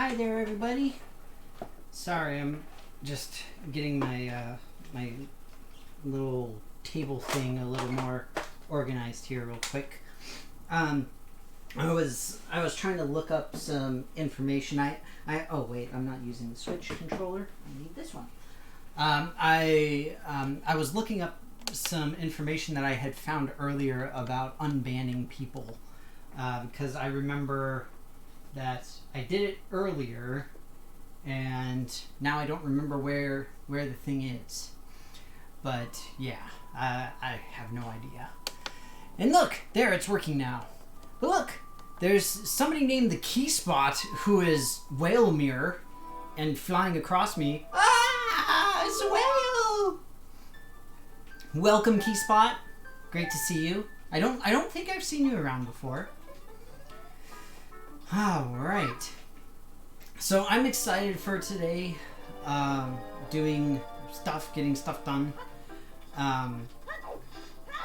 Hi there, everybody. Sorry, I'm just getting my my little table thing a little more organized here, real quick. I was trying to look up some information. Oh wait, I'm not using the Switch controller. I need this one. I was looking up some information that I had found earlier about unbanning people, because I remember that I did it earlier, and now I don't remember where the thing is. But yeah, I have no idea. And look, there, it's working now. But look, there's somebody named the Key Spot who is whale mirror and flying across me. Ah, it's a whale! Welcome, Key Spot. Great to see you. I don't think I've seen you around before. All right. So I'm excited for today, doing stuff, getting stuff done,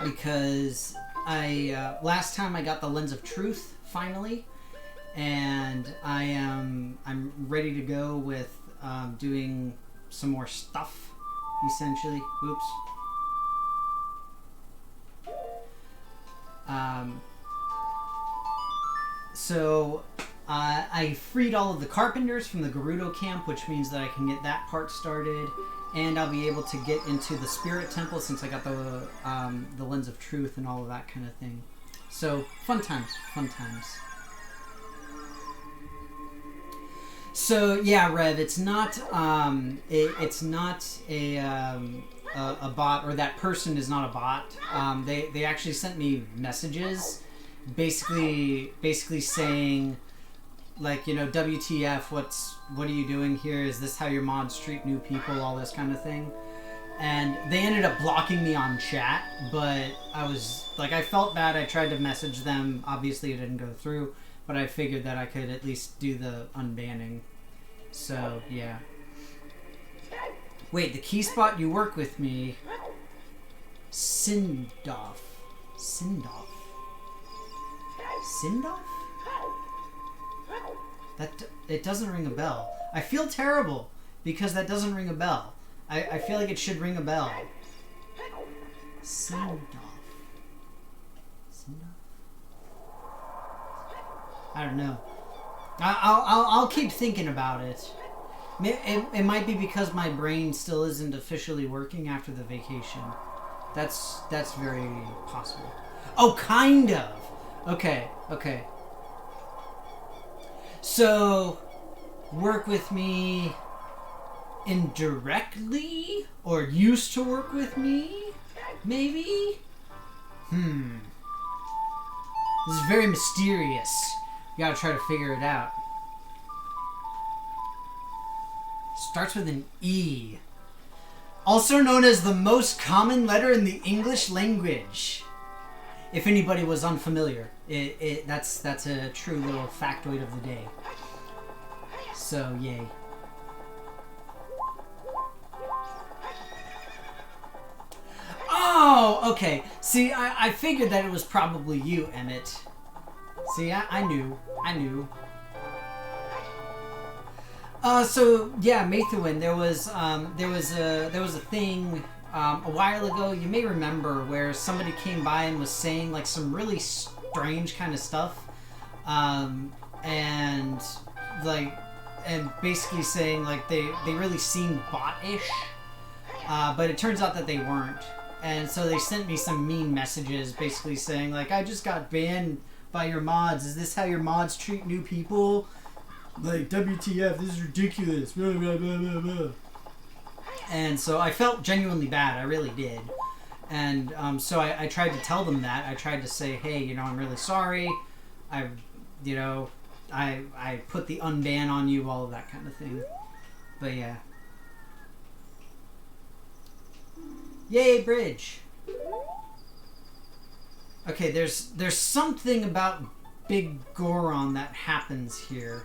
because last time I got the Lens of Truth finally, and I'm ready to go with doing some more stuff, essentially. Oops. So I freed all of the carpenters from the Gerudo camp, which means that I can get that part started, and I'll be able to get into the Spirit Temple since I got the Lens of Truth and all of that kind of thing. So fun times, fun times. So yeah, Rev, it's not it's not a bot, or that person is not a bot. They actually sent me messages, basically saying, like, you know, WTF, what are you doing here? Is this how your mods treat new people? All this kind of thing. And they ended up blocking me on chat, but I felt bad. I tried to message them. Obviously, it didn't go through, but I figured that I could at least do the unbanning. So, yeah. Wait, the Key Spot, you work with me. Sindoff. It doesn't ring a bell. I feel terrible because that doesn't ring a bell. I feel like it should ring a bell. Sindoff. I don't know. I'll keep thinking about it. It might be because my brain still isn't officially working after the vacation. That's very possible. Oh, kind of. Okay. So, work with me indirectly? Or used to work with me? Maybe? This is very mysterious. You gotta try to figure it out. Starts with an E. Also known as the most common letter in the English language. If anybody was unfamiliar, that's a true little factoid of the day. So, yay. Oh, okay. See, I figured that it was probably you, Emmett. See, I knew. So yeah, Methuen, there was a thing a while ago. You may remember where somebody came by and was saying like some really strange kind of stuff, and basically saying like they really seemed bot-ish, but it turns out that they weren't. And so they sent me some mean messages, basically saying like, I just got banned by your mods. Is this how your mods treat new people? Like, WTF, this is ridiculous. Blah, blah, blah, blah, blah. And so I felt genuinely bad. I really did. And so I tried to tell them that. I tried to say, hey, you know, I'm really sorry. I put the unban on you, all of that kind of thing. But yeah. Yay, bridge. Okay, there's something about Big Goron that happens here.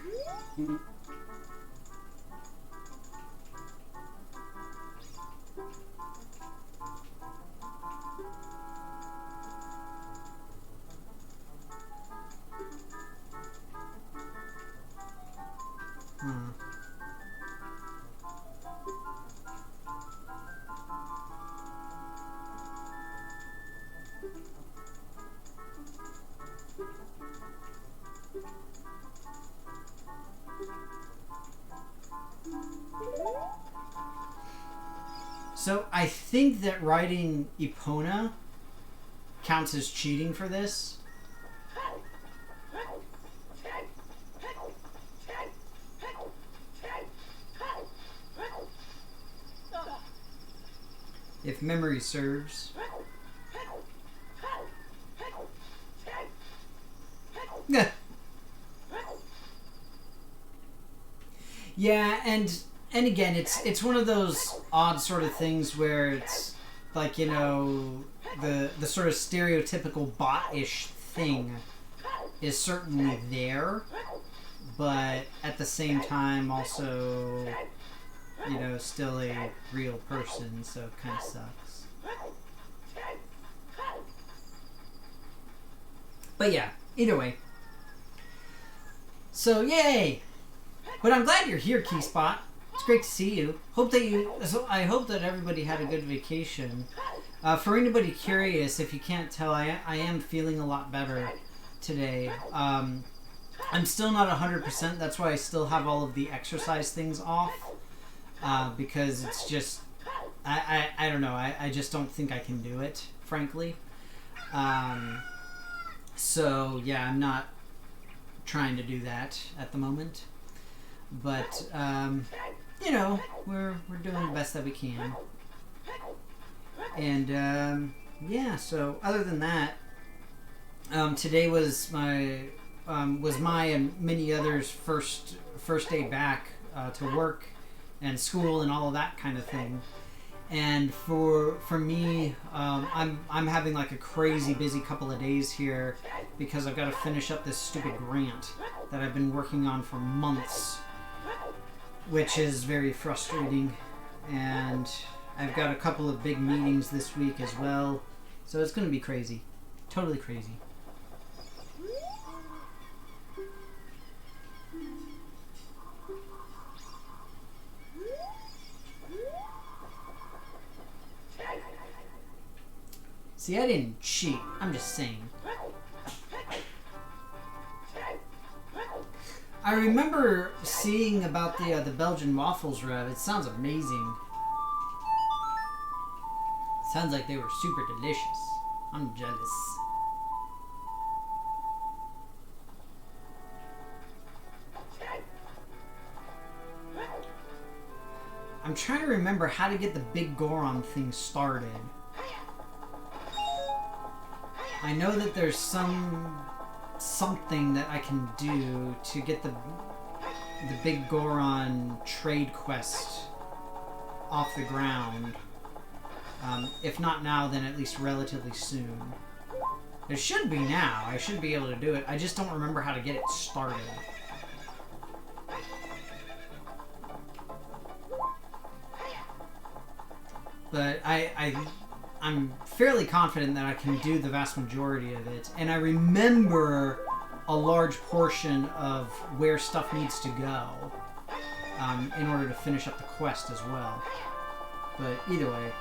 I think that riding Epona counts as cheating for this. If memory serves. Yeah, and again, it's one of those odd sort of things where it's like, you know, the sort of stereotypical bot-ish thing is certainly there, but at the same time also, you know, still a real person, so it kind of sucks. But yeah, either way. So yay! But I'm glad you're here, Keyspot. It's great to see you. I hope that everybody had a good vacation. For anybody curious, if you can't tell, I am feeling a lot better today. I'm still not 100%. That's why I still have all of the exercise things off. Because it's just, I don't know. I just don't think I can do it, frankly. So yeah, I'm not trying to do that at the moment. But you know, we're doing the best that we can. And yeah, so other than that, today was my and many others' first day back to work and school and all of that kind of thing. And for me, I'm having like a crazy busy couple of days here because I've got to finish up this stupid grant that I've been working on for months, which is very frustrating. And I've got a couple of big meetings this week as well, so it's going to be crazy, totally crazy. See, I didn't cheat. I'm just saying. I remember seeing about the Belgian waffles, Rev. It sounds amazing. Sounds like they were super delicious. I'm jealous. I'm trying to remember how to get the big Goron thing started. I know that there's something that I can do to get the big Goron trade quest off the ground. If not now, then at least relatively soon. It should be now. I should be able to do it. I just don't remember how to get it started. But I'm fairly confident that I can do the vast majority of it. And I remember a large portion of where stuff needs to go in order to finish up the quest as well. But either way.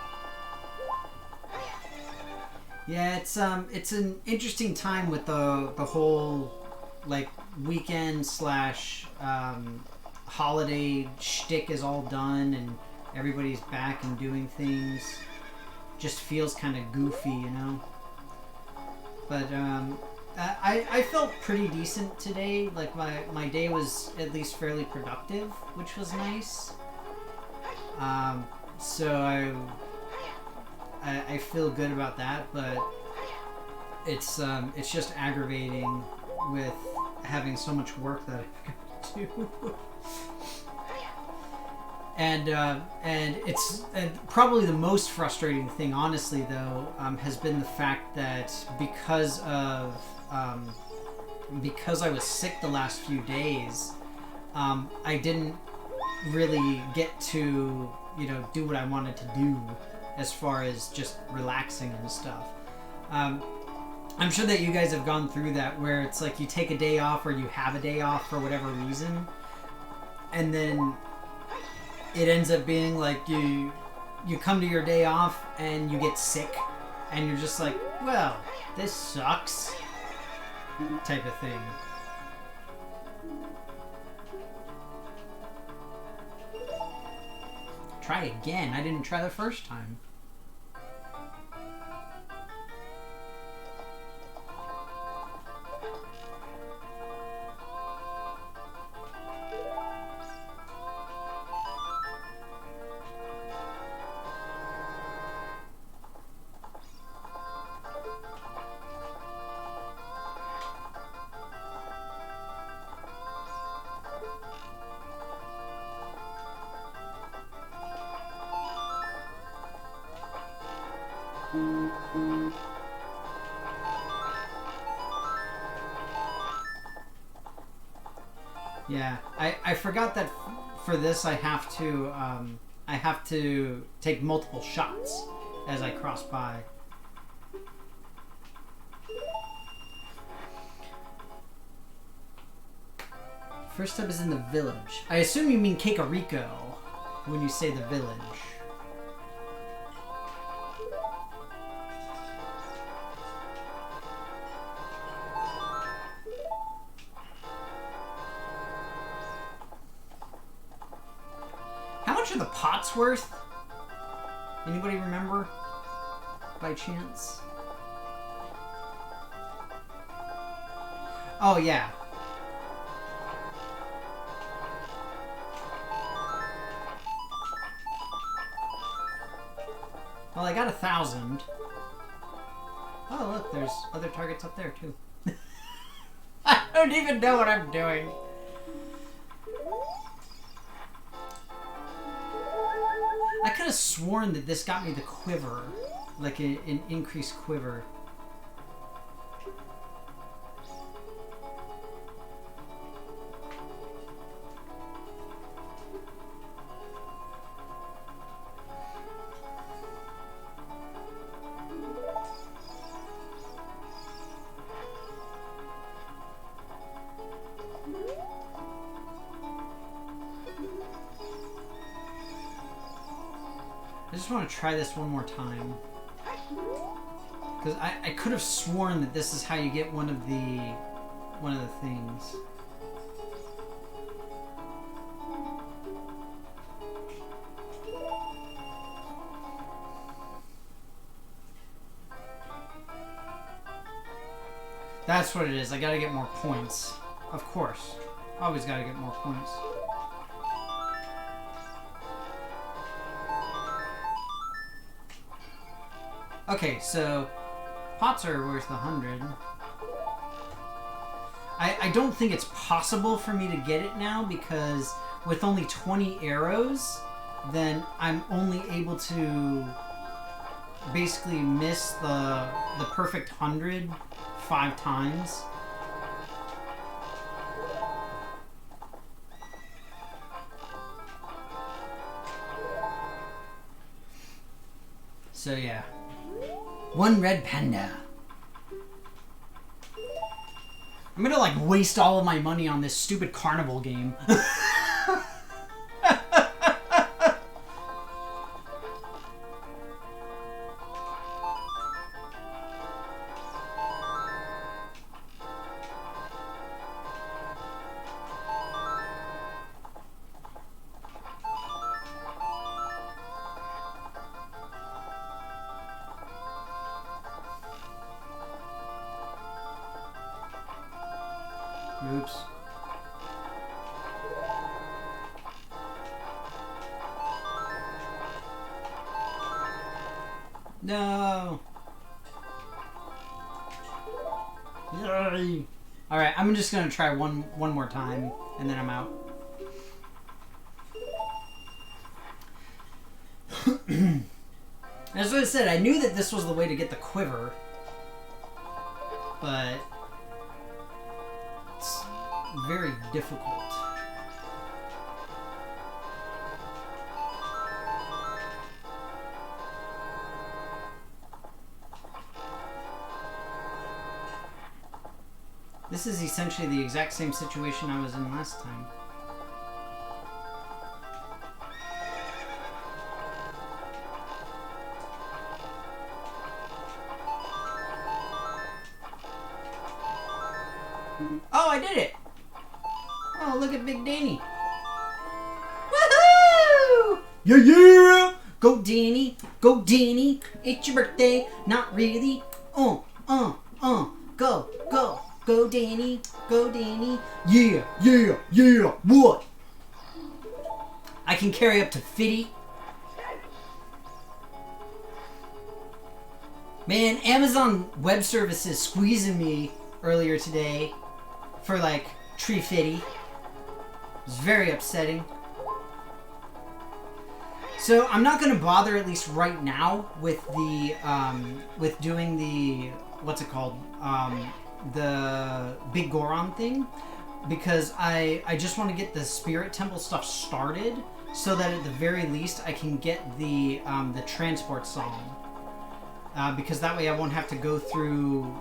Yeah, it's an interesting time with the whole like weekend / holiday shtick is all done and everybody's back and doing things. Just feels kind of goofy, you know. But I felt pretty decent today. Like my day was at least fairly productive, which was nice. So I feel good about that, but it's just aggravating with having so much work that I've got to do. And it's probably the most frustrating thing, honestly, though, has been the fact that because I was sick the last few days, I didn't really get to, you know, do what I wanted to do as far as just relaxing and stuff. I'm sure that you guys have gone through that, where it's like you take a day off or you have a day off for whatever reason, and then it ends up being like you come to your day off and you get sick and you're just like, well, this sucks, type of thing. Try again. I didn't try the first time. Yeah, I forgot that for this I have to take multiple shots as I cross by. First step is in the village. I assume you mean Kakariko when you say the village. How much are the pots worth? Anybody remember? By chance? Oh, yeah. Well, I got 1,000. Oh, look, there's other targets up there, too. I don't even know what I'm doing. I could have sworn that this got me the quiver. Like an increased quiver. I just want to try this one more time. Because I could have sworn that this is how you get one of the things. That's what it is. I gotta get more points. Of course. Always gotta get more points. Okay, so pots are worth 100. I don't think it's possible for me to get it now because with only 20 arrows, then I'm only able to basically miss the perfect 100 5 times. So yeah. One red panda. I'm gonna like waste all of my money on this stupid carnival game. Oops. No. Yay. All right, I'm just gonna try one more time, and then I'm out. As I said, I knew that this was the way to get the quiver, but it's very difficult. This is essentially the exact same situation I was in last time. Oh, I did it! Oh, look at Big Danny. Woohoo! Yeah, yeah! Go, Danny! Go, Danny! It's your birthday! Not really! Go, go! Go, Danny! Go, Danny! Yeah, yeah, yeah! What? I can carry up to 50. Man, Amazon Web Services squeezing me earlier today for like tree fitty. It was very upsetting. So I'm not going to bother, at least right now, with the with doing the what's it called, the Big Goron thing. because I just want to get the Spirit Temple stuff started, so that at the very least I can get the transport song. Because that way I won't have to go through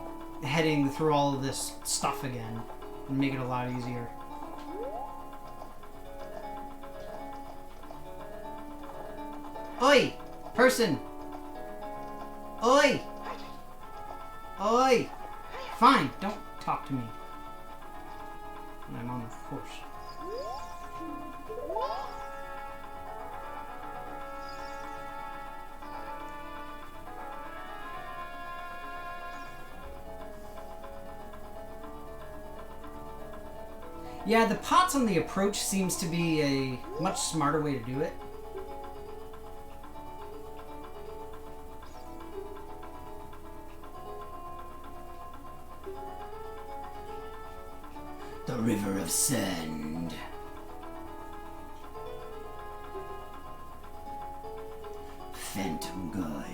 heading through all of this stuff again, and make it a lot easier. Oi! Person! Oi! Oi! Fine, don't talk to me. I'm on the horse. Yeah, the pots on the approach seems to be a much smarter way to do it. The River of Sand. Phantom Guide.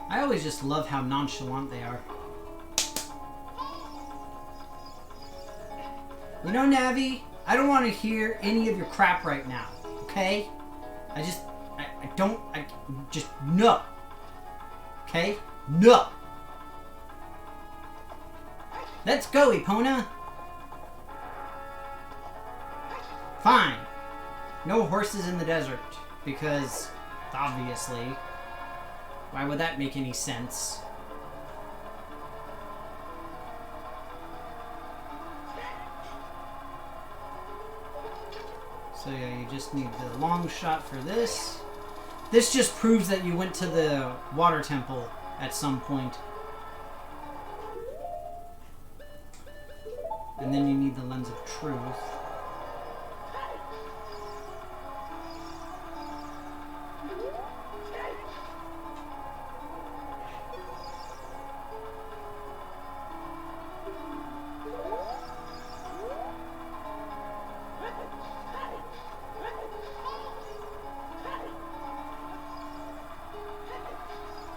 I always just love how nonchalant they are. You know, Navi, I don't want to hear any of your crap right now, okay? I just no. Okay? No. Let's go, Epona. Fine. No horses in the desert, because, obviously, why would that make any sense? So yeah, you just need the long shot for this. This just proves that you went to the water temple at some point. And then you need the lens of truth.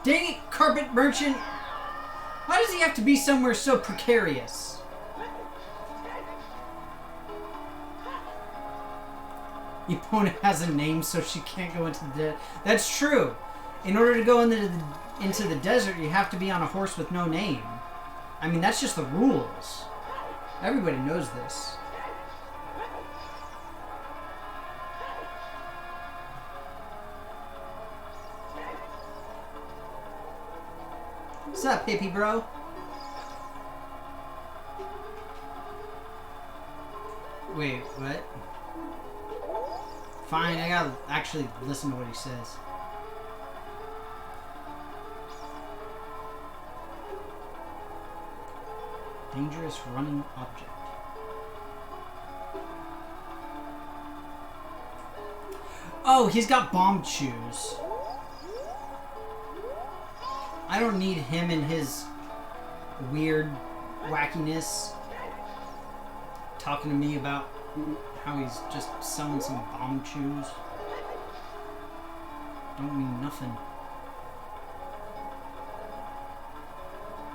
Dang it, carpet merchant! Why does he have to be somewhere so precarious? Epona has a name, so she can't go into the... That's true. In order to go into the desert, you have to be on a horse with no name. I mean, that's just the rules. Everybody knows this. What's up, hippie bro? Wait, what? Fine, I gotta actually listen to what he says. Dangerous running object. Oh, he's got bomb shoes. I don't need him and his weird wackiness talking to me about how he's just selling some bomb chews. Don't mean nothing.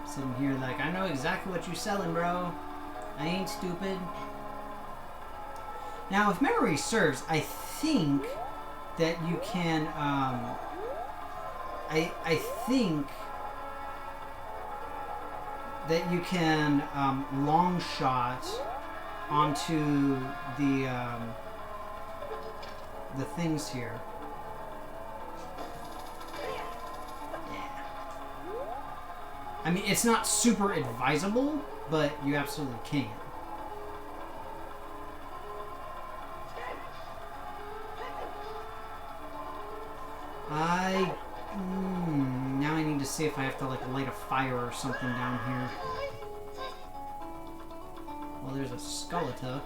Sitting here like, I know exactly what you're selling, bro. I ain't stupid. Now, if memory serves, I think that you can, I think that you can long shot onto the things here. Yeah. I mean, it's not super advisable, but you absolutely can. Now I need to see if I have to, like, light a fire or something down here. Well, there's a skeleton.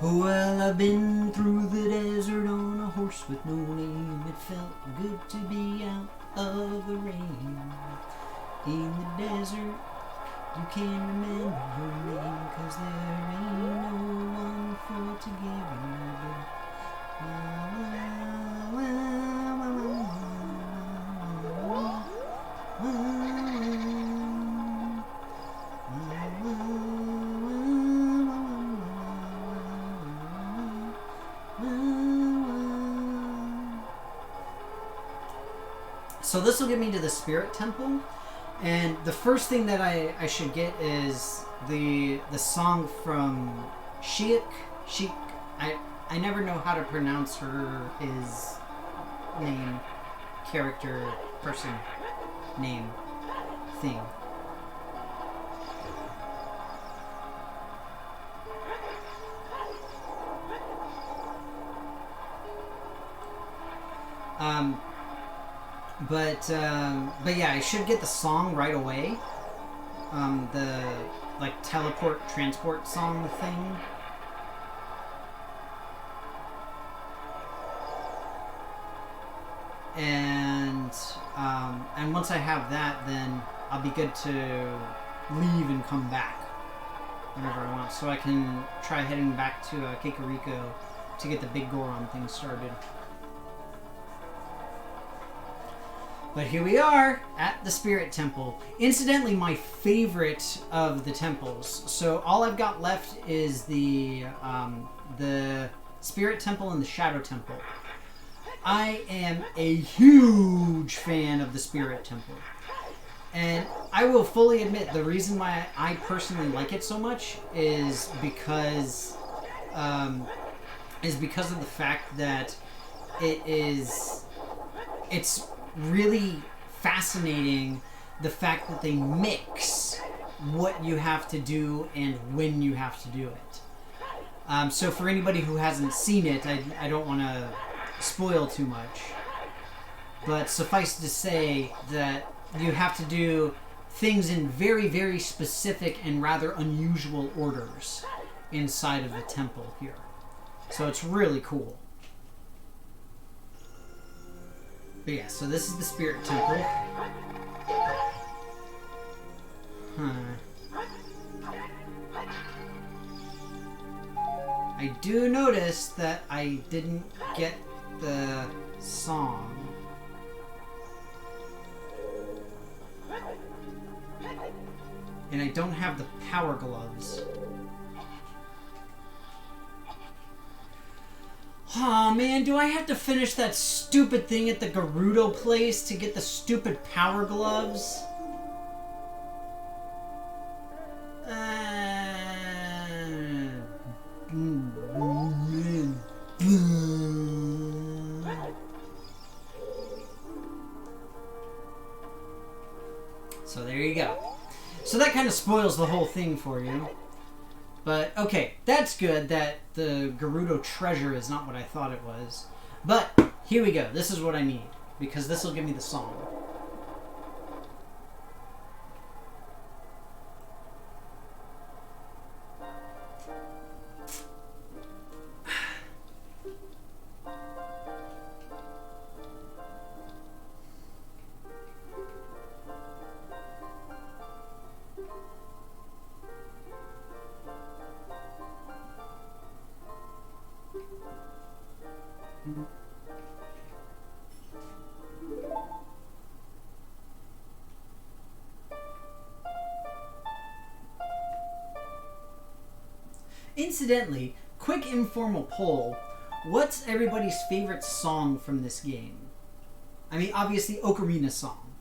Well, I've been through the desert on a horse with no name. It felt good to be out of the rain. In the desert, you can't remember your name, 'cause there ain't no one for to give you So this will get me to the Spirit Temple, and the first thing that I should get is the song from Sheik. I never know how to pronounce his name, character, person, name, thing. But yeah, I should get the song right away. The like teleport transport song thing. And once I have that, then I'll be good to leave and come back whenever I want. So I can try heading back to Kakariko to get the big Goron thing started. But here we are at the Spirit Temple. Incidentally, my favorite of the temples. So all I've got left is the Spirit Temple and the Shadow Temple. I am a huge fan of the Spirit Temple. And I will fully admit the reason why I personally like it so much is because of the fact that it's really fascinating the fact that they mix what you have to do and when you have to do it. So for anybody who hasn't seen it, I don't want to spoil too much. But suffice to say that you have to do things in very, very specific and rather unusual orders inside of the temple here. So it's really cool. But yeah, so this is the Spirit Temple. I do notice that I didn't get the song. And I don't have the power gloves. Aw, man, do I have to finish that stupid thing at the Gerudo place to get the stupid power gloves? So there you go. So that kind of spoils the whole thing for you. But, okay, that's good that the Gerudo treasure is not what I thought it was. But, here we go. This is what I need. Because this will give me the song. Incidentally, quick informal poll. What's everybody's favorite song from this game? I mean, obviously, Ocarina song.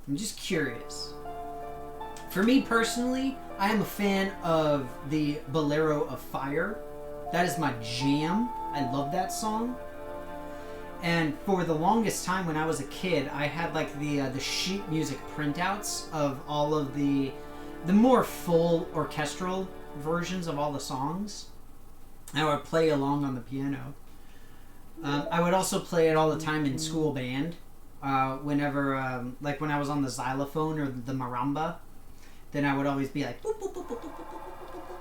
I'm just curious. For me personally, I am a fan of the Bolero of Fire. That is my jam. I love that song. And for the longest time when I was a kid, I had like the sheet music printouts of all of the more full orchestral versions of all the songs. I would play along on the piano. I would also play it all the time in school band. Whenever, like when I was on the xylophone or the marimba. then I would always be like, boop, boop, boop, boop, boop, boop, boop, boop, boop.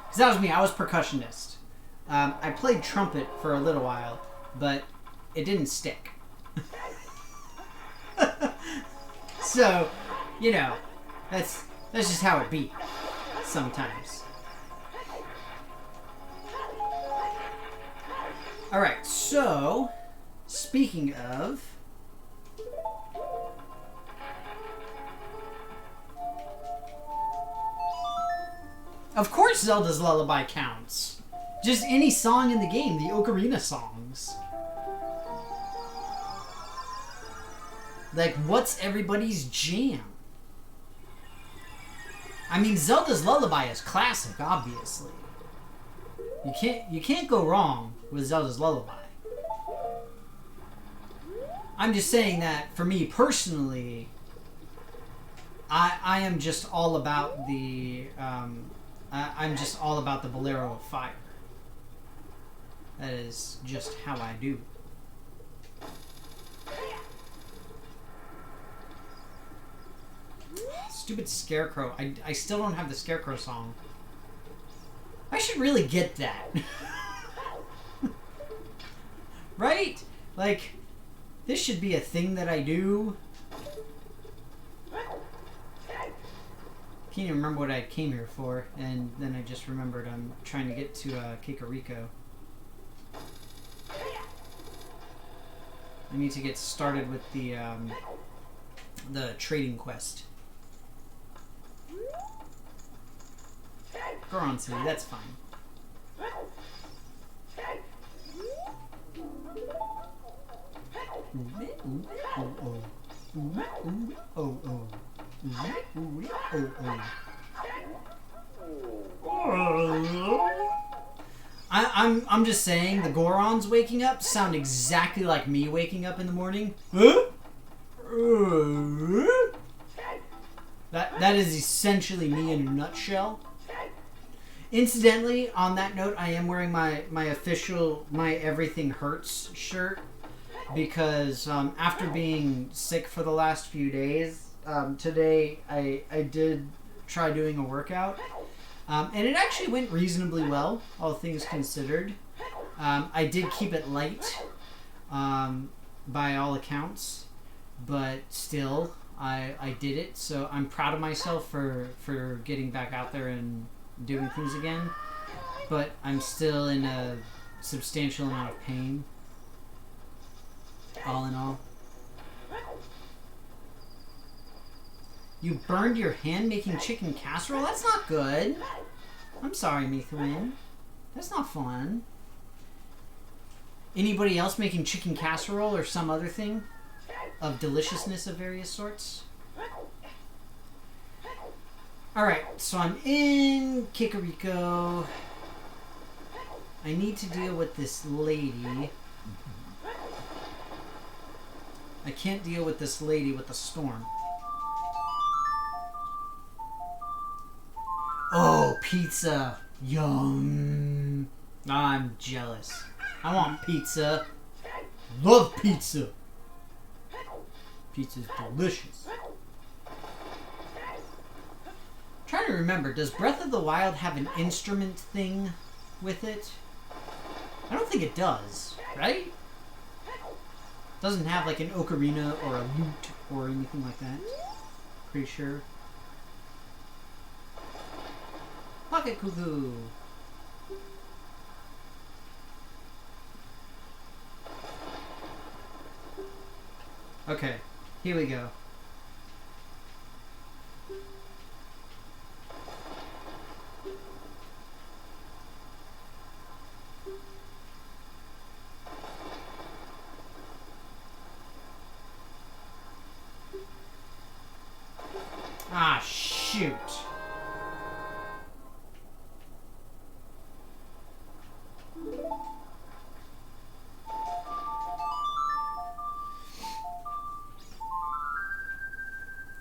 Because that was me. I was percussionist. I played trumpet for a little while, but it didn't stick. So, you know, that's just how it be sometimes. Alright, so, speaking of... Of course Zelda's Lullaby counts. Just any song in the game, the Ocarina songs. Like, what's everybody's jam? I mean, Zelda's Lullaby is classic, obviously. You can't go wrong with Zelda's Lullaby. I'm just saying that for me personally, I am just all about the I'm just all about the Bolero of Fire. That is just how I do. Stupid Scarecrow. I still don't have the Scarecrow song. I should really get that. Right? Like, this should be a thing that I do. Can't even remember what I came here for, and then I just remembered I'm trying to get to Kakariko. I need to get started with the trading quest. Goron City, that's fine. I'm just saying the Gorons waking up sound exactly like me waking up in the morning. That is essentially me in a nutshell. Incidentally, on that note, I am wearing my official My Everything Hurts shirt because after being sick for the last few days, today I did try doing a workout, and it actually went reasonably well, all things considered. I did keep it light, by all accounts, but still, I did it, so I'm proud of myself for getting back out there and doing things again, but I'm still in a substantial amount of pain, all in all. You burned your hand making chicken casserole? That's not good. I'm sorry, Mithwin. That's not fun. Anybody else making chicken casserole or some other thing of deliciousness of various sorts? Alright, so I'm in Kakariko. I need to deal with this lady. I can't deal with this lady with the storm. Oh, pizza. Yum. I'm jealous. I want pizza. Love pizza. Pizza's delicious. Trying to remember, does Breath of the Wild have an instrument thing with it? I don't think it does, right? Doesn't have like an ocarina or a lute or anything like that. Pretty sure. Pocket Cuckoo. Okay, here we go. Ah, shoot.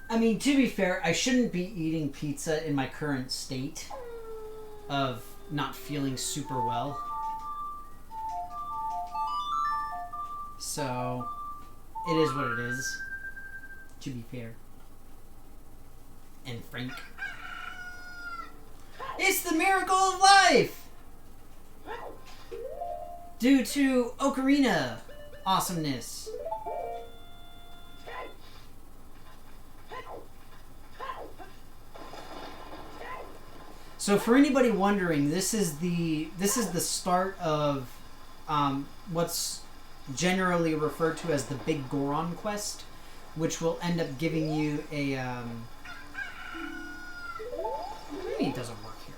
I mean, to be fair, I shouldn't be eating pizza in my current state of not feeling super well. So, it is what it is, to be fair. and Frank. It's the miracle of life! Due to Ocarina awesomeness. So for anybody wondering, this is the start of what's generally referred to as the Big Goron quest, which will end up giving you a maybe it doesn't work here.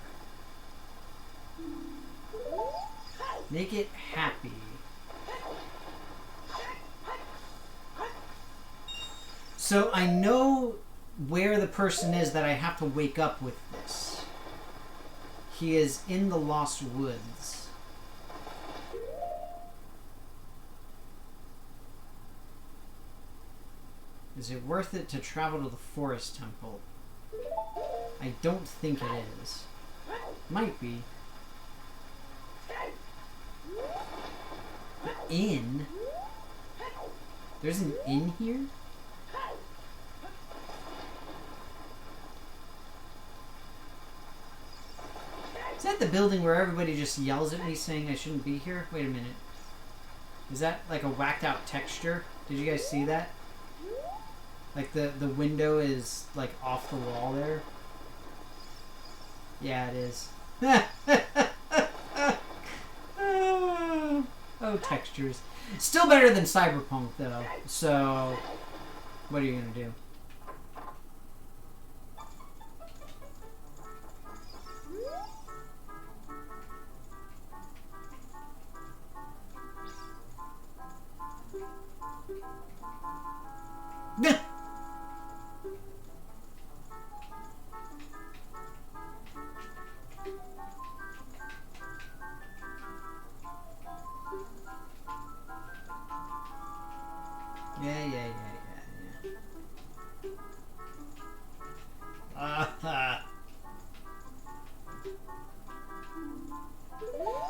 Make it happy. So I know where the person is that I have to wake up with this. He is in the Lost Woods. Is it worth it to travel to the Forest Temple? I don't think it is. Might be. The inn? There's an inn here? Is that the building where everybody just yells at me saying I shouldn't be here? Wait a minute. Is that like a whacked out texture? Did you guys see that? Like the window is like off the wall there? Yeah, it is. Oh, textures. Still better than Cyberpunk though. So, what are you gonna do?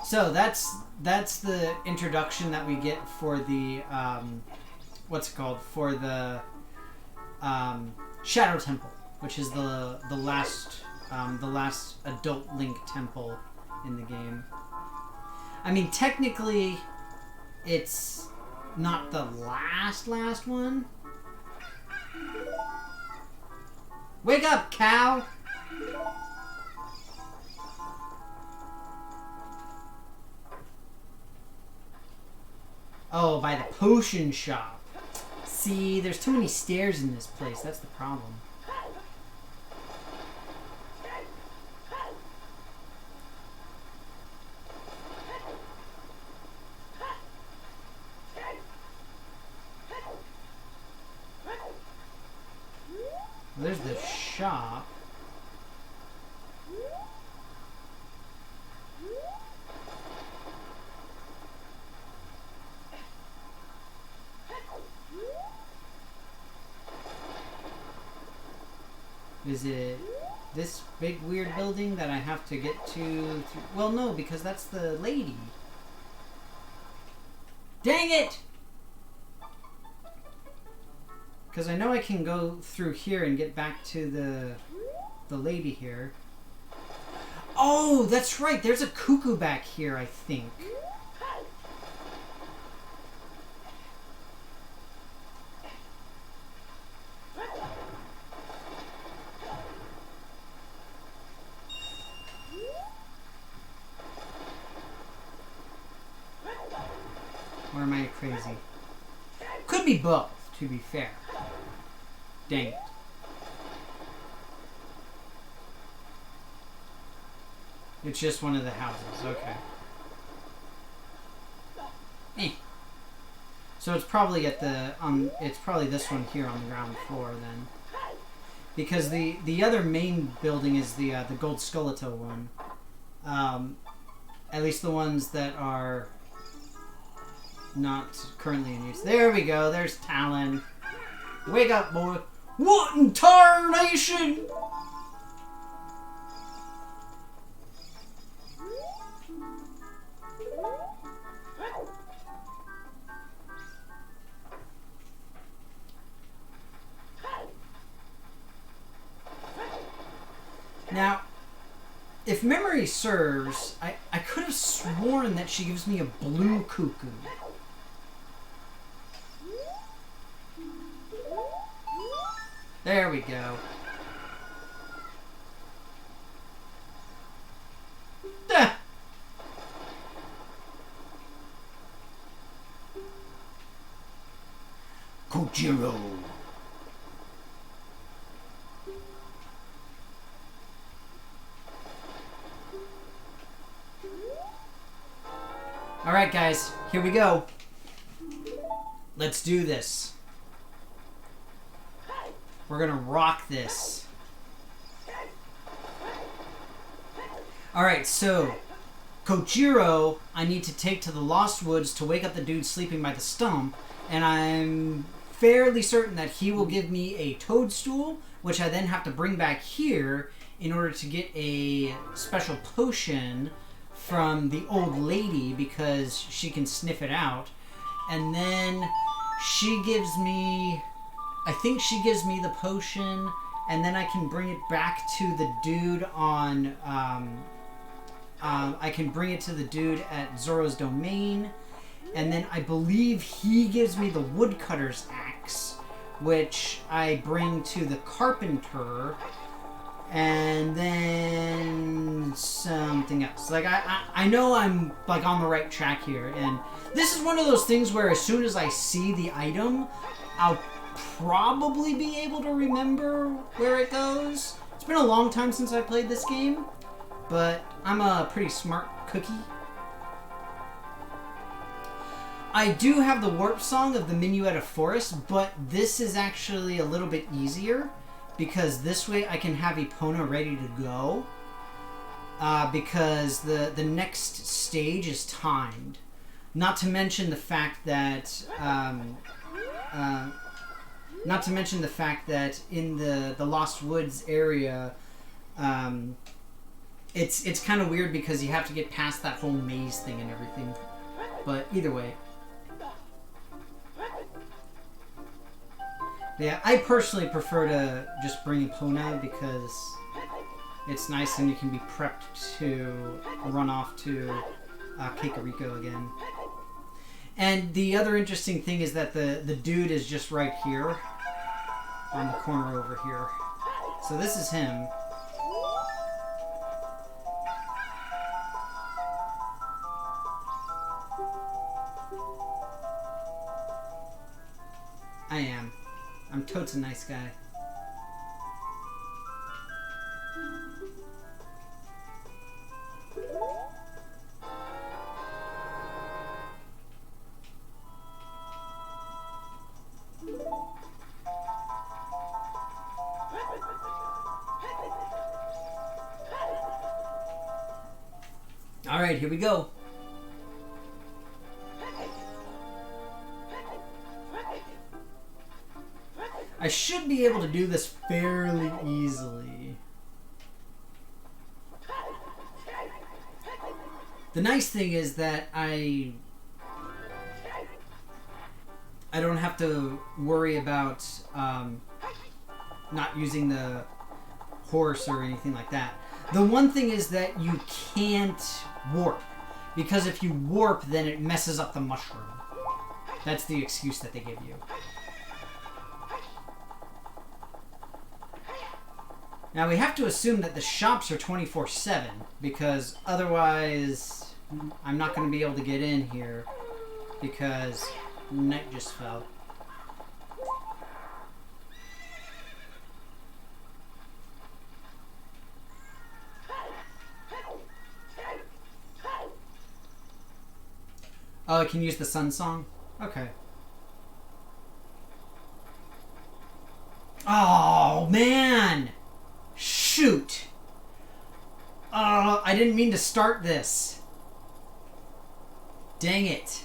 So that's the introduction that we get for the what's it called, for the Shadow Temple, which is the last adult Link temple in the game. I mean, technically, it's not the last one. Wake up, cow! Oh, by the potion shop. See, there's too many stairs in this place. That's the problem. There's the shop. Is it this big weird building that I have to get to? Well, no, because that's the lady. Dang it! Because I know I can go through here and get back to the lady here. Oh, that's right. There's a cuckoo back here, I think. Or am I crazy? Could be both, to be fair. Dang it. It's just one of the houses, okay. So it's probably at the it's probably this one here on the ground floor then. Because the other main building is the Gold Skeleton one. At least the ones that are not currently in use. There we go, there's Talon. Wake up, boy. What in tarnation? if memory serves, I could have sworn that she gives me a blue cuckoo. There we go. Duh. Kojiro. Alright guys, here we go. Let's do this. We're gonna rock this. Alright, so Kojiro I need to take to the Lost Woods to wake up the dude sleeping by the stump, and I'm fairly certain that he will give me a toadstool, which I then have to bring back here in order to get a special potion from the old lady because she can sniff it out. And then she gives me, I think she gives me the potion, and then I can bring it back to the dude on, I can bring it to the dude at Zoro's domain, and then I believe he gives me the woodcutter's axe, which I bring to the carpenter, and then something else. Like, I know I'm, like, on the right track here, and this is one of those things where as soon as I see the item, I'll probably be able to remember where it goes. It's been a long time since I played this game, but I'm a pretty smart cookie. I do have the warp song of the Minuetta Forest, but this is actually a little bit easier because this way I can have Epona ready to go, because the next stage is timed. Not to mention the fact that in the Lost Woods area, it's kind of weird because you have to get past that whole maze thing and everything. But either way. Yeah, I personally prefer to just bring Epona because it's nice and you can be prepped to run off to Kakariko again. And the other interesting thing is that the dude is just right here on the corner over here. So this is him. I am. I'm totes a nice guy. All right, here we go. I should be able to do this fairly easily. The nice thing is that I don't have to worry about not using the horse or anything like that. The one thing is that you can't warp, because if you warp, then it messes up the mushroom. That's the excuse that they give you. Now we have to assume that the shops are 24/7, because otherwise I'm not going to be able to get in here because night just fell. Oh, I can use the sun song? Okay. Oh, man! Shoot! I didn't mean to start this. Dang it.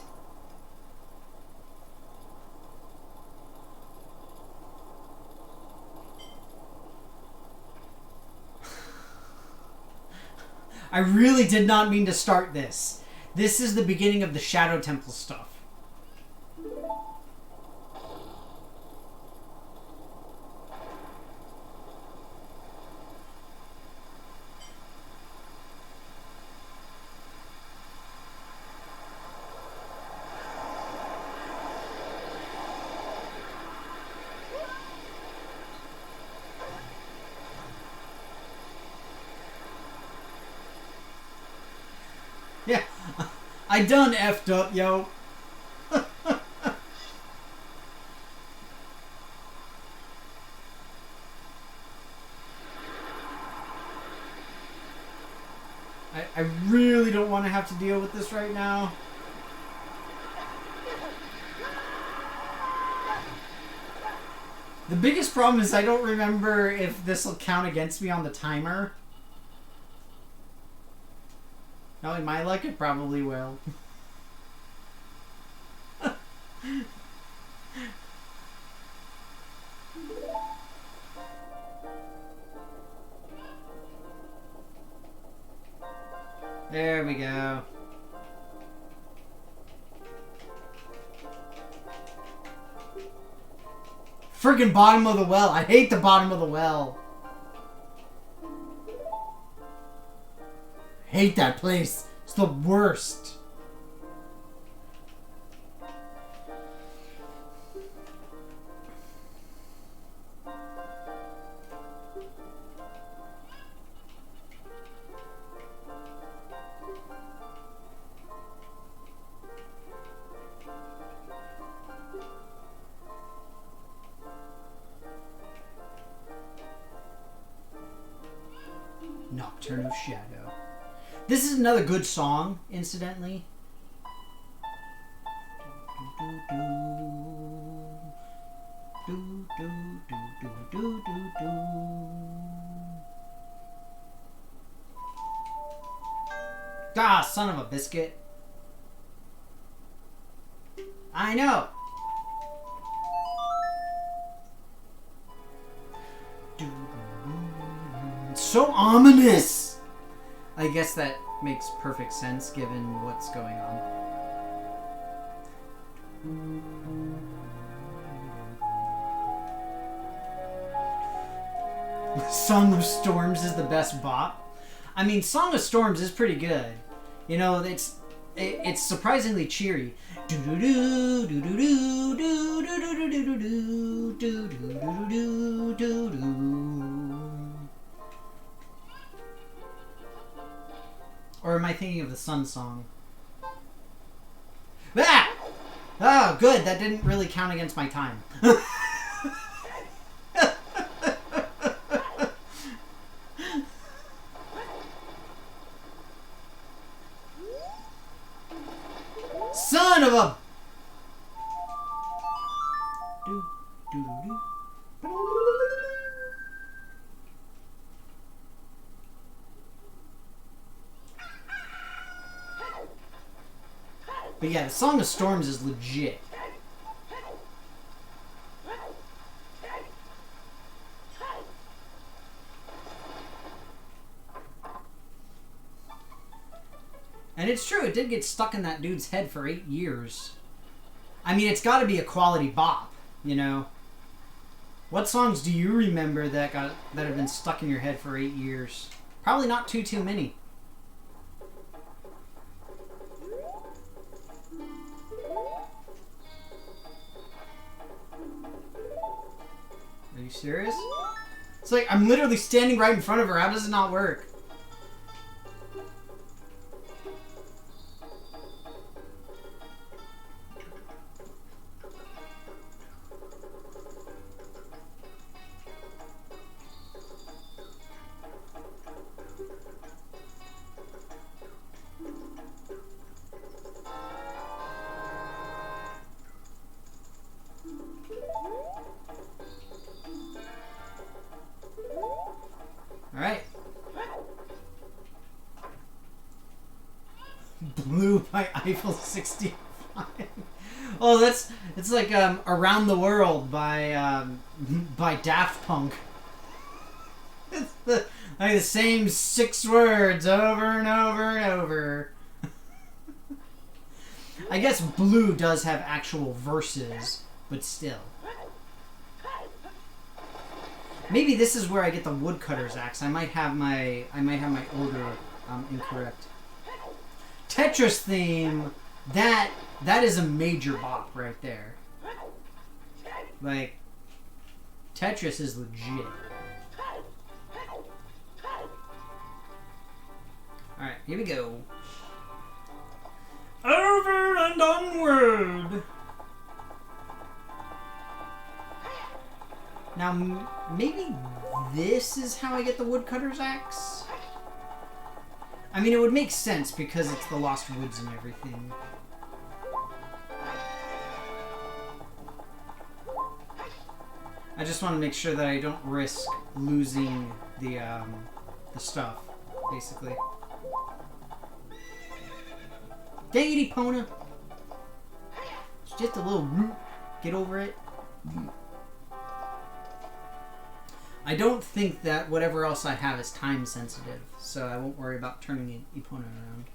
I really did not mean to start this. This is the beginning of the Shadow Temple stuff. Yeah. I done effed up, yo. I really don't want to have to deal with this right now. The biggest problem is I don't remember if this will count against me on the timer. Knowing my luck, it probably will. There we go. Friggin' bottom of the well. I hate the bottom of the well. Hate that place. It's the worst. Nocturnal Shadow. This is another good song, incidentally. Ah, son of a biscuit. I know. It's so ominous. I guess that makes perfect sense given what's going on. Song of Storms is the best bop. I mean, Song of Storms is pretty good. You know, it's surprisingly cheery. Or am I thinking of the Sun song? Ah! Oh, good. That didn't really count against my time. Son of a... But yeah, the Song of Storms is legit. And it's true, it did get stuck in that dude's head for 8 years. I mean, it's got to be a quality bop, you know. What songs do you remember that have been stuck in your head for 8 years? Probably not too many. Are you serious? It's like I'm literally standing right in front of her. How does it not work? Alright. Blue by Eiffel 65. Oh, it's like Around the World by Daft Punk. It's the same 6 words over and over and over. I guess Blue does have actual verses, but still. Maybe this is where I get the woodcutter's axe. I might have my order incorrect. Tetris theme, that is a major bop right there. Like, Tetris is legit. Alright, here we go. Now, maybe this is how I get the woodcutter's axe? I mean, it would make sense because it's the Lost Woods and everything. I just want to make sure that I don't risk losing the stuff, basically. Dang it, Epona! It's just a little root. Get over it. I don't think that whatever else I have is time sensitive, so I won't worry about turning Epona around.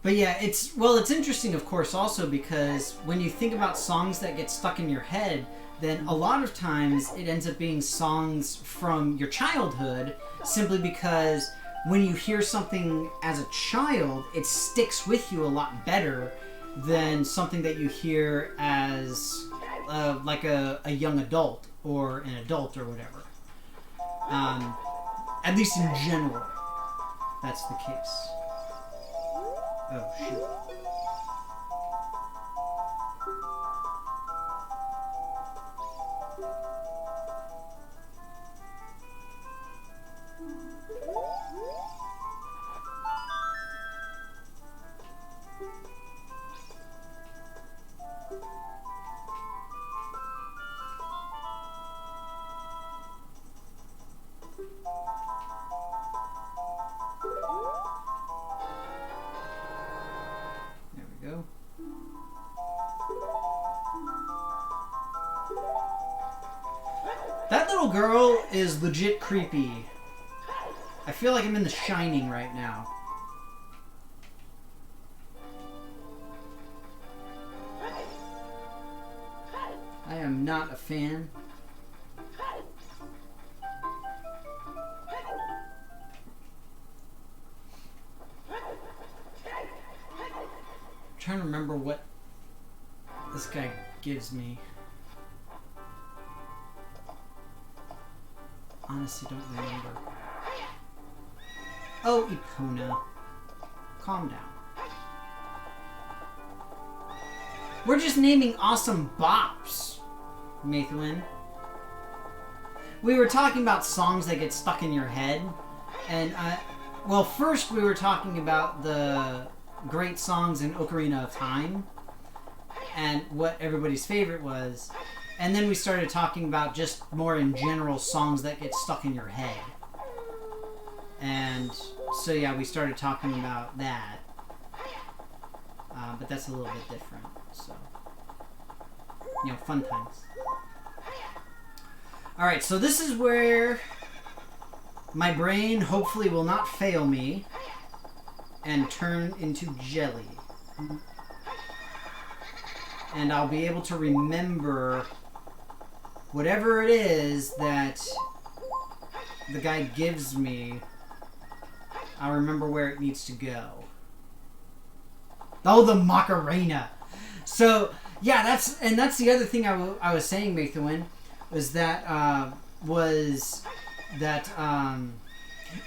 But yeah, it's interesting, of course, also because when you think about songs that get stuck in your head, then a lot of times it ends up being songs from your childhood, simply because when you hear something as a child, it sticks with you a lot better than something that you hear as like a young adult or an adult or whatever. At least in general, that's the case. Oh, shoot. That little girl is legit creepy. I feel like I'm in The Shining right now. I am not a fan. I'm trying to remember what this guy gives me. Honestly, don't remember. Oh, Epona. Calm down. We're just naming awesome bops, Mathwin. We were talking about songs that get stuck in your head. And, well, first we were talking about the great songs in Ocarina of Time. And what everybody's favorite was. And then we started talking about just more in general songs that get stuck in your head. And so yeah, we started talking about that. But that's a little bit different. So, you know, fun times. Alright, so this is where my brain hopefully will not fail me and turn into jelly. And I'll be able to remember whatever it is that the guy gives me. I'll remember where it needs to go. Oh, the Ocarina. So, yeah, that's the other thing I was saying, Mathwin, was that,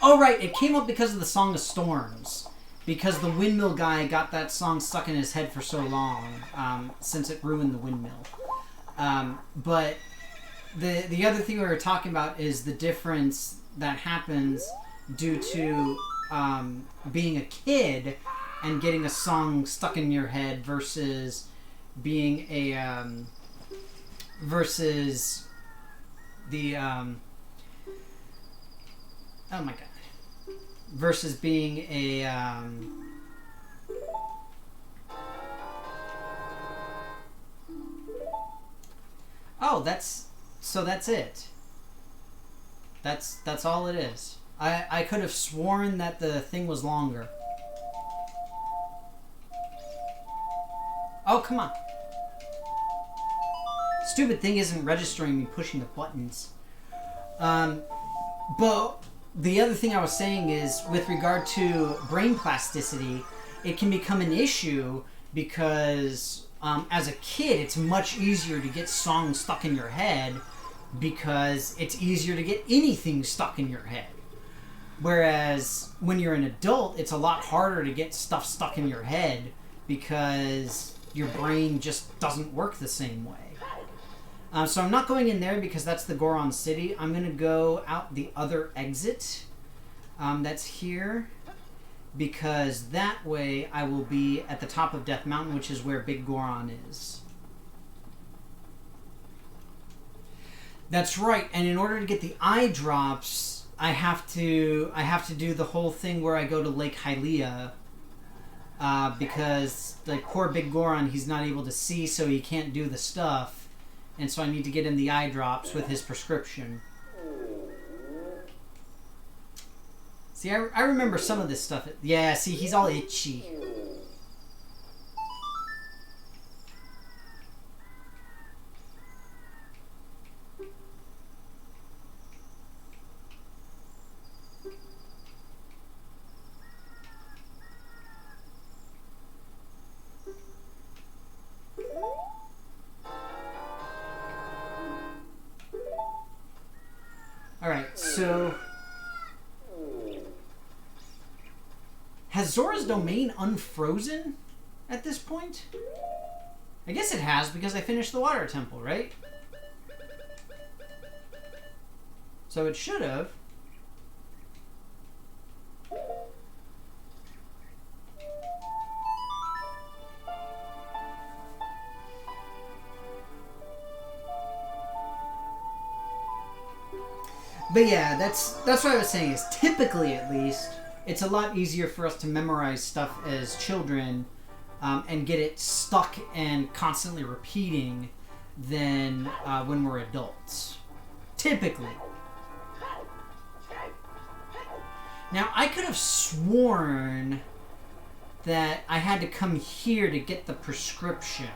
oh, right, it came up because of the Song of Storms. Because the windmill guy got that song stuck in his head for so long, since it ruined the windmill. But the other thing we were talking about is the difference that happens due to being a kid and getting a song stuck in your head versus being a versus the oh my god, versus being a oh, that's it. That's all it is. I could have sworn that the thing was longer. Oh, come on. Stupid thing isn't registering me pushing the buttons. But the other thing I was saying is, with regard to brain plasticity, it can become an issue because as a kid, it's much easier to get songs stuck in your head because it's easier to get anything stuck in your head. Whereas when you're an adult, it's a lot harder to get stuff stuck in your head because your brain just doesn't work the same way. So I'm not going in there because that's the Goron City. I'm going to go out the other exit that's here, because that way I will be at the top of Death Mountain, which is where Big Goron is. That's right, and in order to get the eye drops, I have to do the whole thing where I go to Lake Hylia, because like poor Big Goron, he's not able to see, so he can't do the stuff, and so I need to get him the eye drops with his prescription. See, I remember some of this stuff. Yeah, see, he's all itchy. Alright, so... Has Zora's domain unfrozen at this point? I guess it has, because I finished the water temple, right? So it should have. But yeah, that's what I was saying, is typically at least, it's a lot easier for us to memorize stuff as children and get it stuck and constantly repeating than when we're adults. Typically. Now, I could have sworn that I had to come here to get the prescription.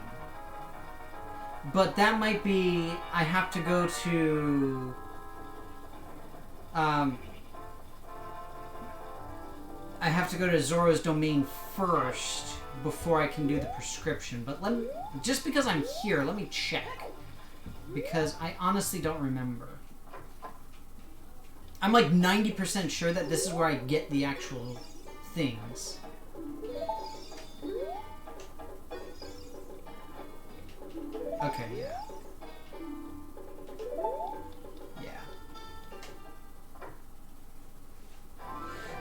But that might be... I have to go to... I have to go to Zora's domain first before I can do the prescription. But just because I'm here, let me check. Because I honestly don't remember. I'm like 90% sure that this is where I get the actual things. Okay, yeah.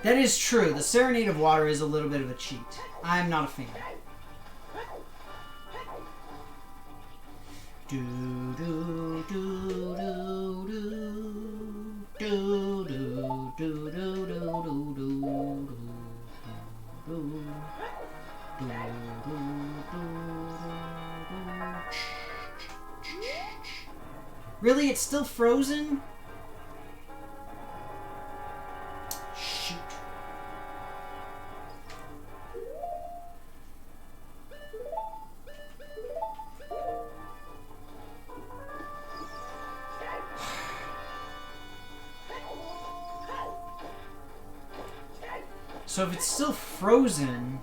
That is true. The Serenade of Water is a little bit of a cheat. I'm not a fan. Do do do do do do do do do do do do. Really? It's still frozen? Shoot. So if it's still frozen,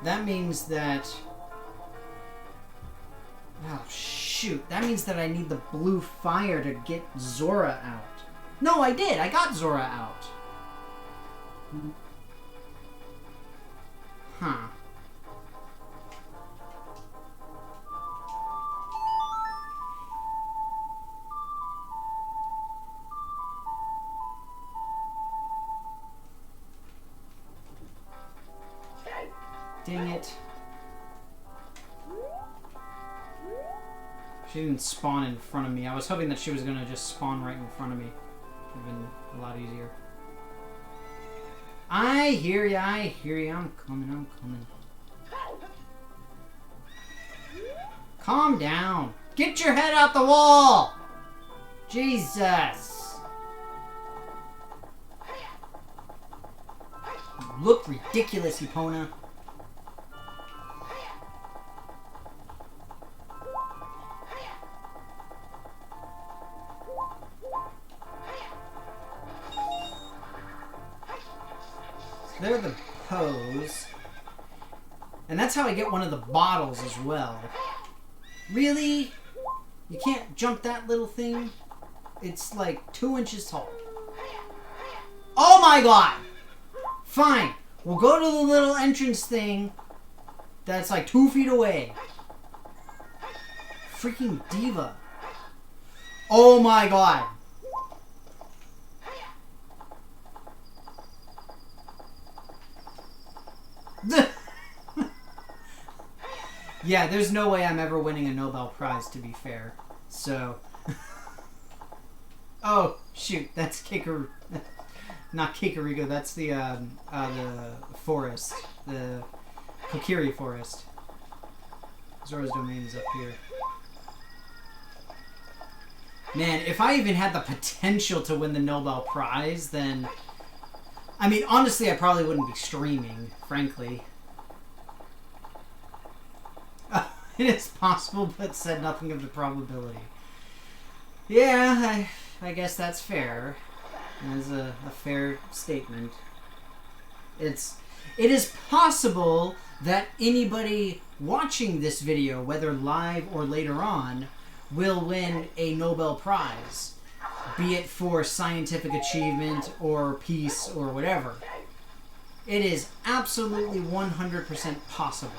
that means that... Oh, shoot. That means that I need the blue fire to get Zora out. No, I did. I got Zora out. Huh. Dang it. She didn't spawn in front of me. I was hoping that she was going to just spawn right in front of me. It would have been a lot easier. I hear ya, I hear ya. I'm coming. Calm down. Get your head out the wall! Jesus! You look ridiculous, Epona. They're the pose. And that's how I get one of the bottles as well. Really? You can't jump that little thing? It's like 2 inches tall. Oh my god! Fine. We'll go to the little entrance thing that's like 2 feet away. Freaking diva. Oh my god. Yeah, there's no way I'm ever winning a Nobel Prize, to be fair. So... Oh, shoot, that's Kakariko. Not Kakariko, that's the forest. The Kokiri forest. Zora's domain is up here. Man, if I even had the potential to win the Nobel Prize, then... I mean, honestly, I probably wouldn't be streaming, frankly. It is possible, but said nothing of the probability. Yeah, I guess that's fair. That's a fair statement. It is possible that anybody watching this video, whether live or later on, will win a Nobel Prize, be it for scientific achievement or peace or whatever. It is absolutely 100% possible.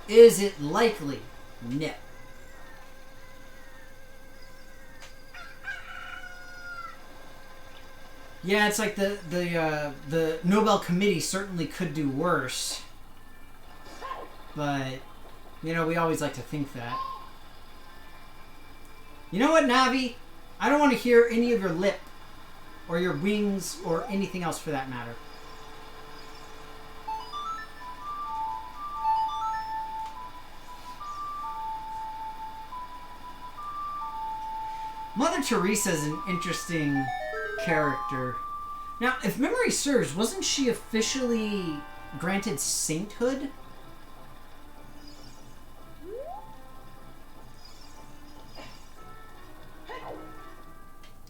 Is it likely? No. Yeah, it's like the Nobel Committee certainly could do worse. But, you know, we always like to think that. You know what, Navi? I don't want to hear any of your lip, or your wings, or anything else for that matter. Mother Teresa is an interesting character. Now, if memory serves, wasn't she officially granted sainthood?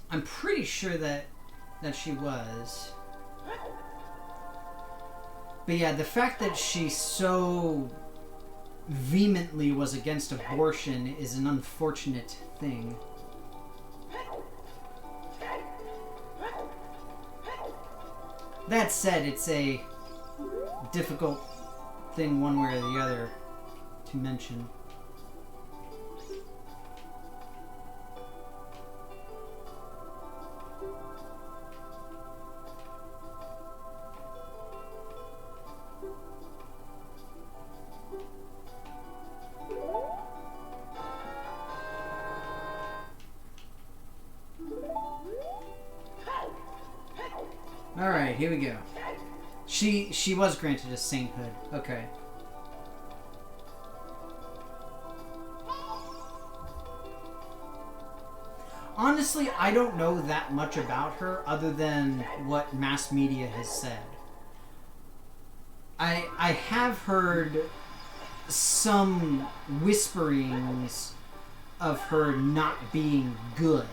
I'm pretty sure that she was. But yeah, the fact that she so vehemently was against abortion is an unfortunate thing. That said, it's a difficult thing one way or the other to mention. Alright, here we go. She was granted a sainthood. Okay. Honestly, I don't know that much about her other than what mass media has said. I have heard some whisperings of her not being good.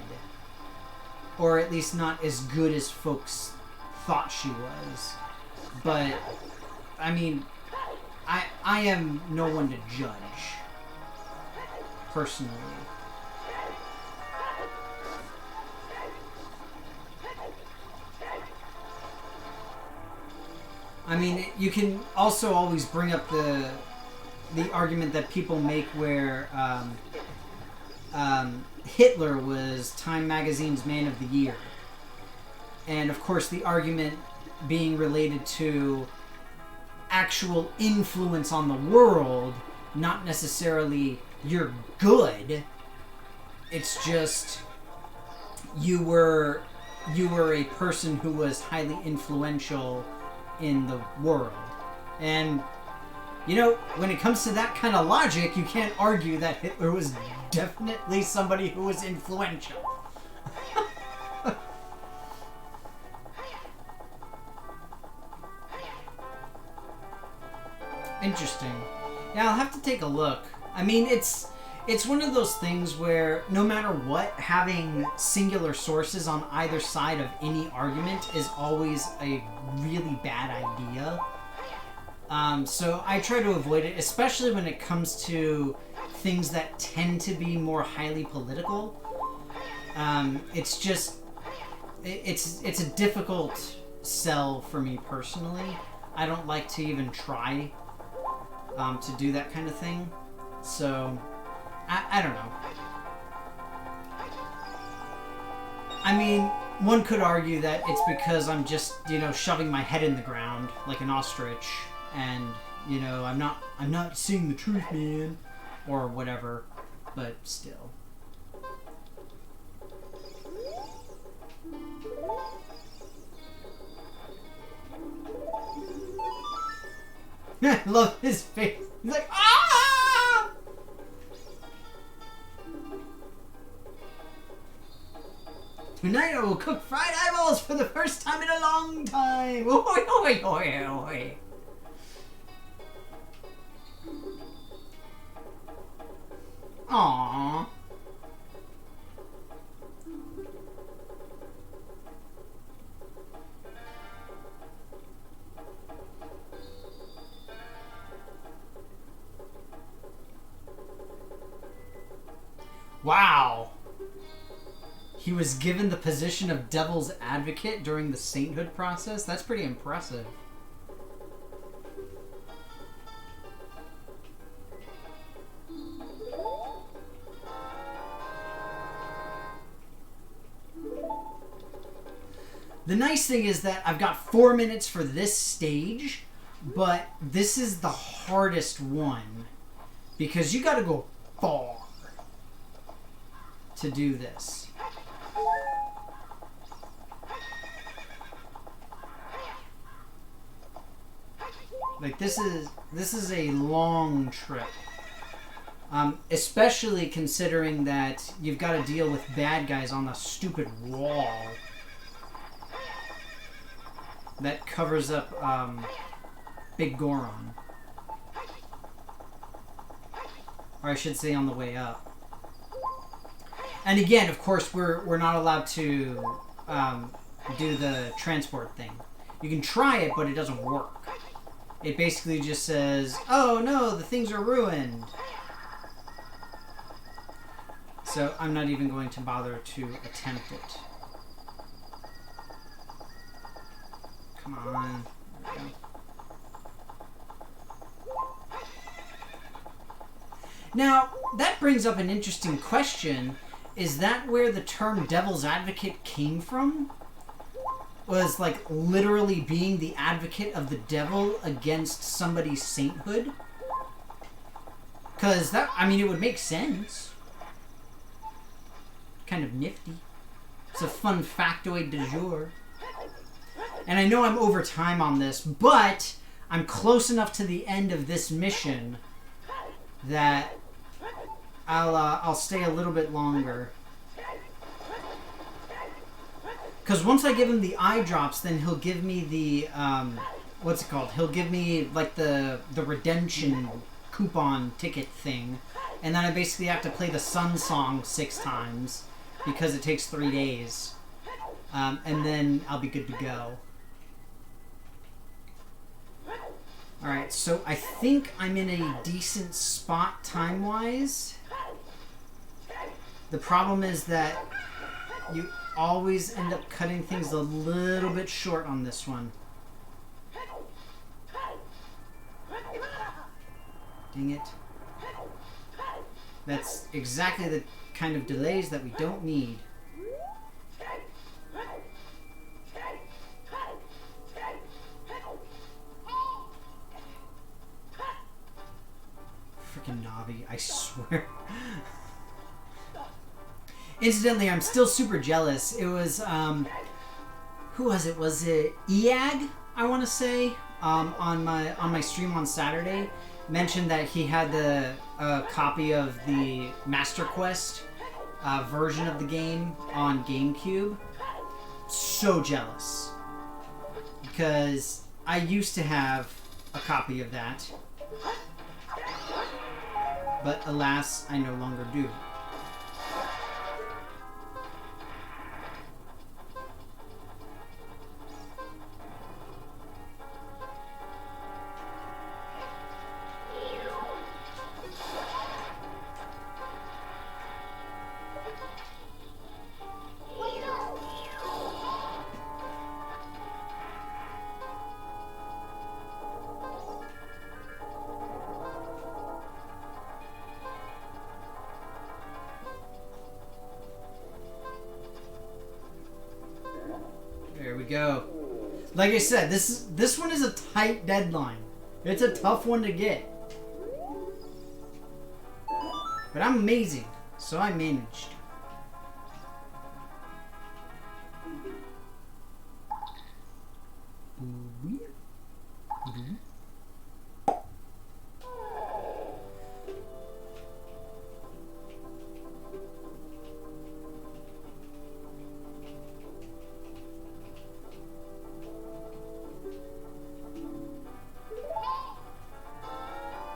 Or at least not as good as folks thought she was. But, I mean, I am no one to judge, personally. I mean, you can also always bring up the argument that people make where Hitler was Time Magazine's Man of the Year. And of course the argument being related to actual influence on the world, not necessarily you're good. It's just you were a person who was highly influential in the world. And you know, when it comes to that kind of logic, you can't argue that Hitler was definitely somebody who was influential. Interesting. Yeah, I'll have to take a look. I mean, it's one of those things where no matter what, having singular sources on either side of any argument is always a really bad idea. So I try to avoid it, especially when it comes to things that tend to be more highly political. It's just, it's a difficult sell for me personally. I don't like to even try to do that kind of thing. So, I don't know. I mean, one could argue that it's because I'm just, shoving my head in the ground like an ostrich, and I'm not seeing the truth, man, or whatever. But still. I love his face. He's like, ah! Tonight I will cook fried eyeballs for the first time in a long time. Oi, oi, oi, oi. Aww. Wow. He was given the position of Devil's Advocate during the sainthood process? That's pretty impressive. The nice thing is that I've got 4 minutes for this stage, but this is the hardest one because you gotta go far to do this. Like this is a long trip. Especially considering that you've got to deal with bad guys on the stupid wall that covers up Big Goron. Or I should say on the way up. And again, of course, we're not allowed to do the transport thing. You can try it, but it doesn't work. It basically just says, oh no, the things are ruined. So I'm not even going to bother to attempt it. Come on. There we go. Now, that brings up an interesting question. Is that where the term Devil's Advocate came from? Was like literally being the advocate of the devil against somebody's sainthood? Because that, I mean, it would make sense. Kind of nifty. It's a fun factoid du jour. And I know I'm over time on this, but I'm close enough to the end of this mission that I'll stay a little bit longer. Because once I give him the eye drops, then he'll give me the, what's it called? He'll give me, like, the redemption coupon ticket thing. And then I basically have to play the Sun Song 6 times, because it takes 3 days. And then I'll be good to go. Alright, so I think I'm in a decent spot time-wise. The problem is that you always end up cutting things a little bit short on this one. Dang it. That's exactly the kind of delays that we don't need. Freaking Navi, I swear. Incidentally, I'm still super jealous. It was, who was it? Was it Eag, I want to say, on my stream on Saturday, mentioned that he had the copy of the Master Quest version of the game on GameCube. So jealous. Because I used to have a copy of that. But alas, I no longer do. go. Like I said, this one is a tight deadline. It's a tough one to get. But I'm amazing, so I managed.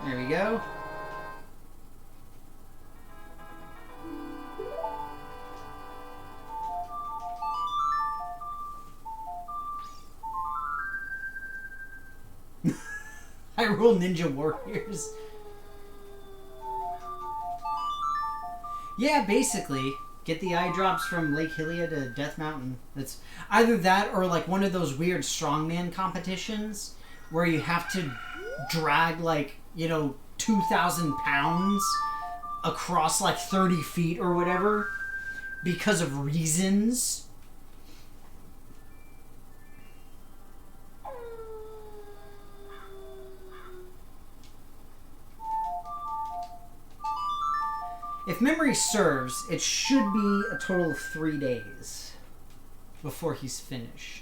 There we go. Hyrule Ninja Warriors. Yeah, basically. Get the eye drops from Lake Hylia to Death Mountain. It's either that or like one of those weird strongman competitions where you have to drag like, 2,000 pounds across like 30 feet or whatever because of reasons. If memory serves, it should be a total of 3 days before he's finished.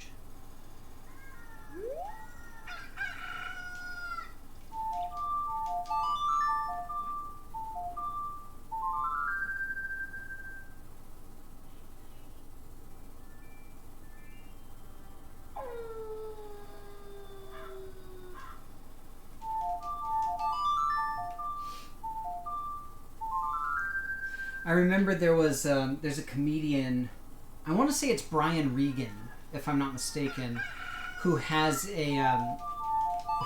I remember there's a comedian, I want to say it's Brian Regan, if I'm not mistaken, who has a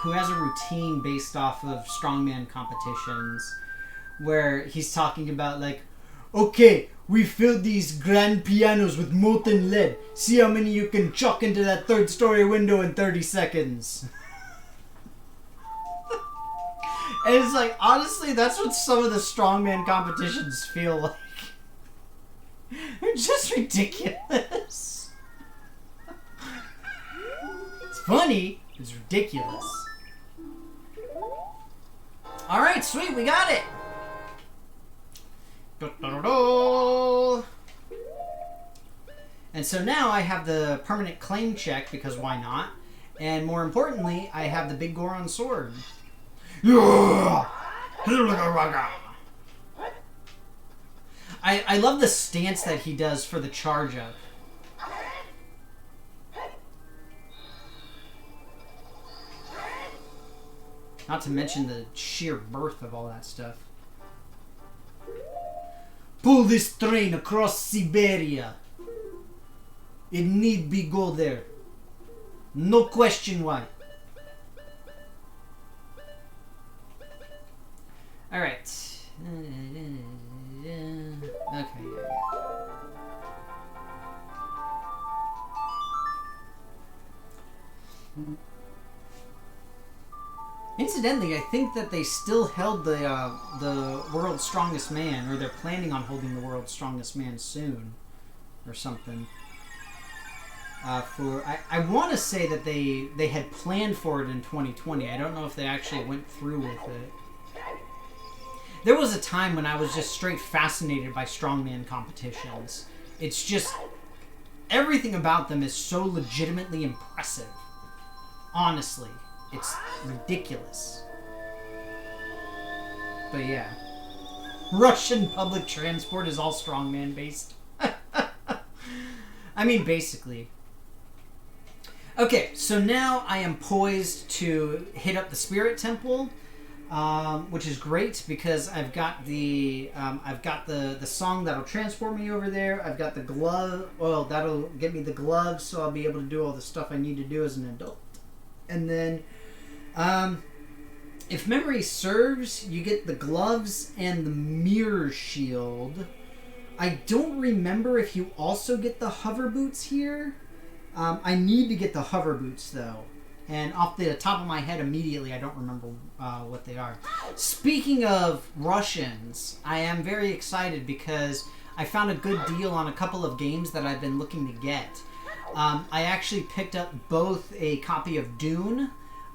routine based off of strongman competitions, where he's talking about like, okay, we filled these grand pianos with molten lead. See how many you can chuck into that 3rd-story window in 30 seconds. And it's like, honestly, that's what some of the strongman competitions feel like. They're just ridiculous. It's funny. It's ridiculous. Alright, sweet, we got it. And so now I have the permanent claim check, because why not? And more importantly, I have the Big Goron sword. I love the stance that he does for the charge up. Not to mention the sheer birth of all that stuff. Pull this train across Siberia. It need be go there. No question why. Alright. Okay, yeah. Incidentally, I think that they still held the world's strongest man, or they're planning on holding the world's strongest man soon, or something. I want to say that they had planned for it in 2020. I don't know if they actually went through with it. There was a time when I was just straight fascinated by strongman competitions. It's just, everything about them is so legitimately impressive. Honestly, it's ridiculous. But yeah. Russian public transport is all strongman based. I mean, basically. Okay, so now I am poised to hit up the Spirit Temple. Which is great because I've got the song that'll transport me over there. I've got the glove. Well, that'll get me the gloves, so I'll be able to do all the stuff I need to do as an adult. And then, if memory serves, you get the gloves and the mirror shield. I don't remember if you also get the hover boots here. I need to get the hover boots though. And off the top of my head immediately, I don't remember what they are. Speaking of Russians, I am very excited because I found a good deal on a couple of games that I've been looking to get. I actually picked up both a copy of Dune,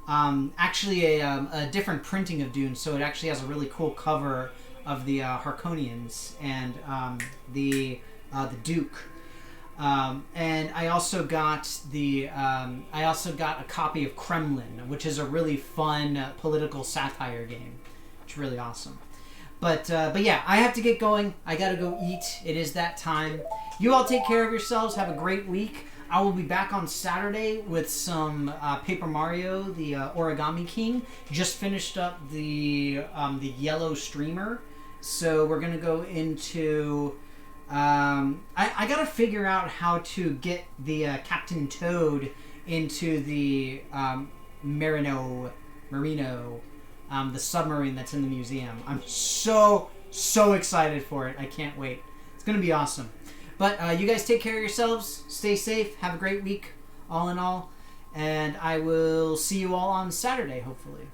actually a different printing of Dune, so it actually has a really cool cover of the Harkonians and the Duke. And I also got a copy of Kremlin, which is a really fun political satire game. It's really awesome. But yeah, I have to get going. I gotta go eat. It is that time. You all take care of yourselves. Have a great week. I will be back on Saturday with some Paper Mario, the Origami King. Just finished up the yellow streamer, so we're gonna go into. I gotta figure out how to get the Captain Toad into the Marino, the submarine that's in the museum. I'm so excited for it. I can't wait. It's gonna be awesome. But you guys take care of yourselves. Stay safe. Have a great week, all in all. And I will see you all on Saturday, hopefully.